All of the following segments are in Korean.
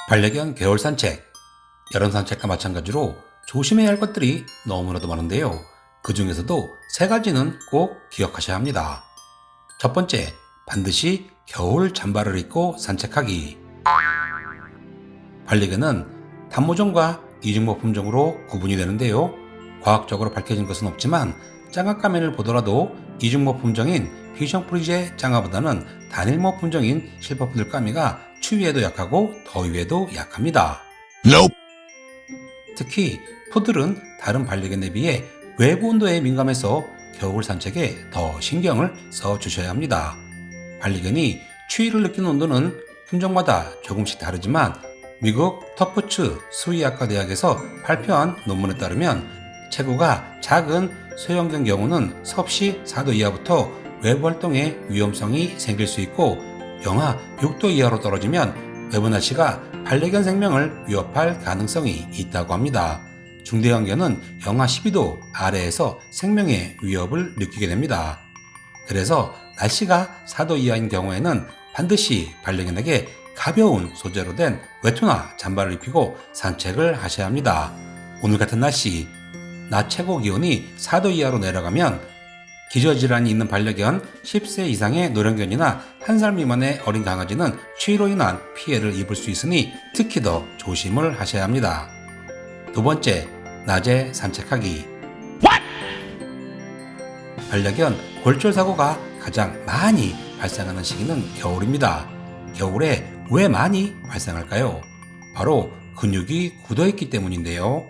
반려견 겨울 산책, 여름 산책과 마찬가지로 조심해야 할 것들이 너무나도 많은데요. 그 중에서도 세 가지는 꼭 기억하셔야 합니다. 첫 번째, 반드시 겨울 잠바를 입고 산책하기. 반려견은 단모종과 이중모 품종으로 구분이 되는데요. 과학적으로 밝혀진 것은 없지만 장갑가면을 보더라도 이중모 품종인 피션프리제 장갑보다는 단일모 품종인 실버푸들 까미가 추위에도 약하고 더위에도 약합니다. Nope. 특히 푸들은 다른 반려견에 비해 외부 온도에 민감해서 겨울 산책에 더 신경을 써 주셔야 합니다. 반려견이 추위를 느끼는 온도는 품종마다 조금씩 다르지만 미국 터프츠 수의학과 대학에서 발표한 논문에 따르면 체구가 작은 소형견 경우는 섭씨 4도 이하부터 외부 활동에 위험성이 생길 수 있고 영하 6도 이하로 떨어지면 외부 날씨가 반려견 생명을 위협할 가능성이 있다고 합니다. 중대형견은 영하 12도 아래에서 생명의 위협을 느끼게 됩니다. 그래서 날씨가 4도 이하인 경우에는 반드시 반려견에게 가벼운 소재로 된 외투나 잠바를 입히고 산책을 하셔야 합니다. 오늘 같은 날씨, 낮 최고 기온이 4도 이하로 내려가면 기저질환이 있는 반려견, 10세 이상의 노령견이나 1살 미만의 어린 강아지는 추위로 인한 피해를 입을 수 있으니 특히 더 조심을 하셔야 합니다. 두 번째, 낮에 산책하기. 반려견 골절 사고가 가장 많이 발생하는 시기는 겨울입니다. 겨울에 왜 많이 발생할까요? 바로 근육이 굳어있기 때문인데요.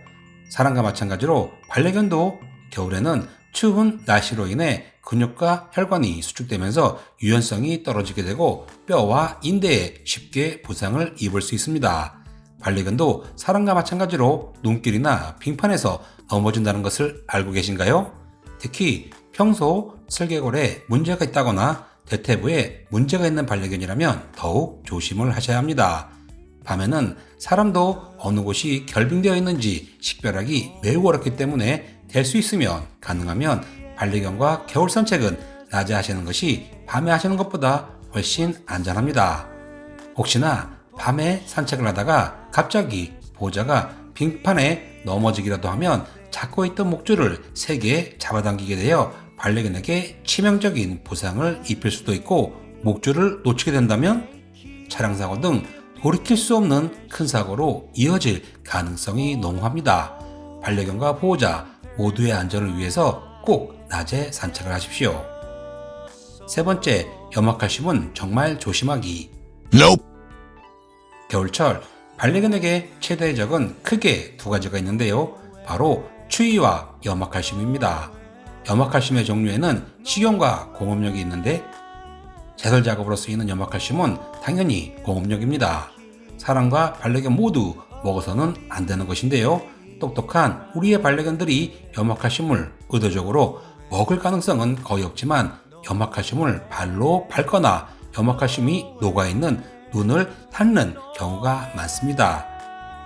사람과 마찬가지로 반려견도 겨울에는 추운 날씨로 인해 근육과 혈관이 수축되면서 유연성이 떨어지게 되고 뼈와 인대에 쉽게 부상을 입을 수 있습니다. 반려견도 사람과 마찬가지로 눈길이나 빙판에서 넘어진다는 것을 알고 계신가요? 특히 평소 슬개골에 문제가 있다거나 대퇴부에 문제가 있는 반려견이라면 더욱 조심을 하셔야 합니다. 밤에는 사람도 어느 곳이 결빙되어 있는지 식별하기 매우 어렵기 때문에 될 수 있으면 가능하면 반려견과 겨울 산책은 낮에 하시는 것이 밤에 하시는 것보다 훨씬 안전합니다. 혹시나 밤에 산책을 하다가 갑자기 보호자가 빙판에 넘어지기라도 하면 잡고 있던 목줄을 세게 잡아당기게 되어 반려견에게 치명적인 부상을 입힐 수도 있고 목줄을 놓치게 된다면 차량사고 등 돌이킬 수 없는 큰 사고로 이어질 가능성이 농후합니다. 반려견과 보호자 모두의 안전을 위해서 꼭 낮에 산책을 하십시오. 세 번째, 염화칼슘은 정말 조심하기. Nope. 겨울철 반려견에게 최대의 적은 크게 두 가지가 있는데요. 바로 추위와 염화칼슘입니다. 염화칼슘의 종류에는 식용과 공업력이 있는데 제설 작업으로 쓰이는 염화칼슘은 당연히 공업력입니다. 사람과 반려견 모두 먹어서는 안 되는 것인데요. 똑똑한 우리의 반려견들이 염화칼슘을 의도적으로 먹을 가능성은 거의 없지만 염화칼슘을 발로 밟거나 염화칼슘이 녹아있는 눈을 핥는 경우가 많습니다.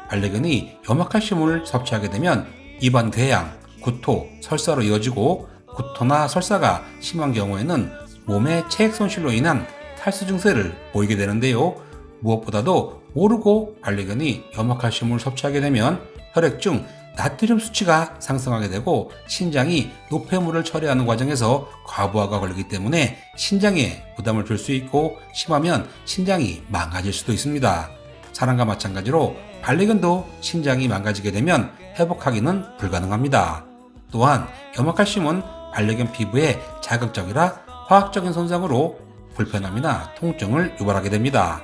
반려견이 염화칼슘을 섭취하게 되면 입안 궤양, 구토, 설사로 이어지고 구토나 설사가 심한 경우에는 몸의 체액 손실로 인한 탈수 증세를 보이게 되는데요. 무엇보다도 모르고 반려견이 염화칼슘을 섭취하게 되면 혈액중 나트륨 수치가 상승하게 되고 신장이 노폐물을 처리하는 과정에서 과부하가 걸리기 때문에 신장에 부담을 줄 수 있고 심하면 신장이 망가질 수도 있습니다. 사람과 마찬가지로 반려견도 신장이 망가지게 되면 회복하기는 불가능합니다. 또한 염화칼슘은 반려견 피부에 자극적이라 화학적인 손상으로 불편함이나 통증을 유발하게 됩니다.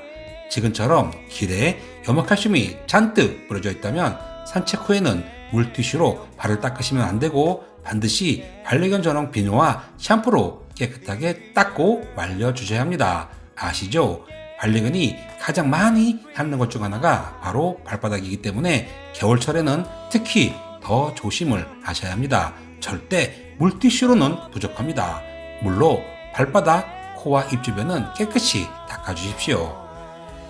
지금처럼 길에 염화칼슘이 잔뜩 뿌려져 있다면 산책 후에는 물티슈로 발을 닦으시면 안 되고 반드시 반려견 전용 비누와 샴푸로 깨끗하게 닦고 말려주셔야 합니다. 아시죠? 반려견이 가장 많이 핥는 것 중 하나가 바로 발바닥이기 때문에 겨울철에는 특히 더 조심을 하셔야 합니다. 절대 물티슈로는 부족합니다. 물로 발바닥, 코와 입 주변은 깨끗이 닦아주십시오.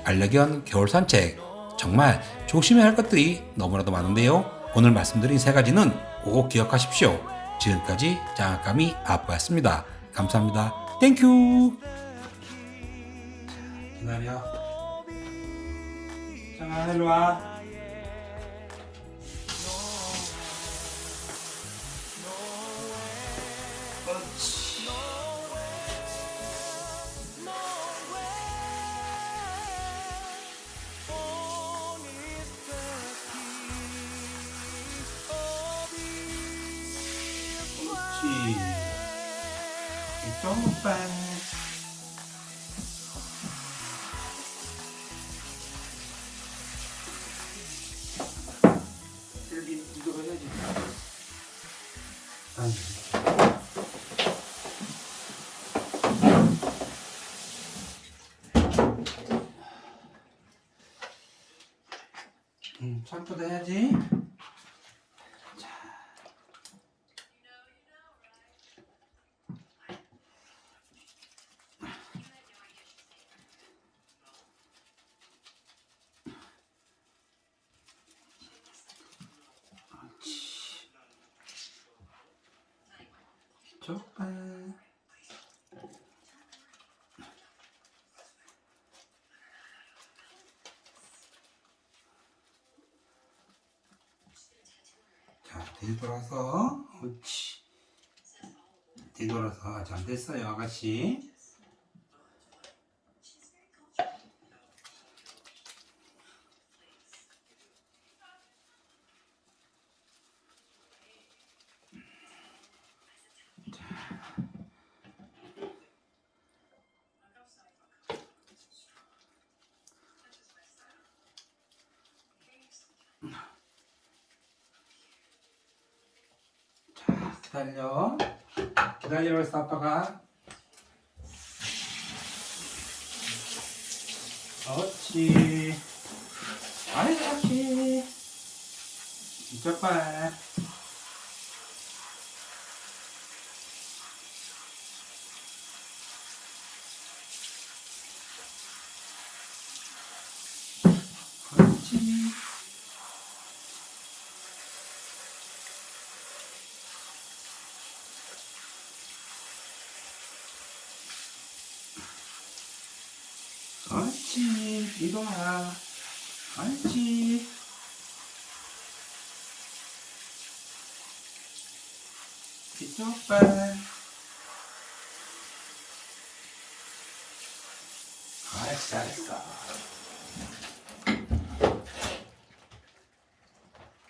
반려견 겨울 산책, 정말 조심해야 할 것들이 너무나도 많은데요. 오늘 말씀드린 세 가지는 꼭 기억하십시오. 지금까지 장학감이 아빠였습니다. 감사합니다. 땡큐. 기다려. 정아 일로 와. 그렇지. 그렇지. 이쪽 봐. 이거 해야지. 샴푸도 해야지. 족발. 자, 뒤돌아서. 옳지. 뒤돌아서. 잘 됐어요, 아가씨. 자, 기다려. 기다리라고 했어, 아빠가. 옳지. 아이, 아가씨. 이쪽 봐. 그렇지. 옳지. 이거 와. 옳지. 이쪽 봐.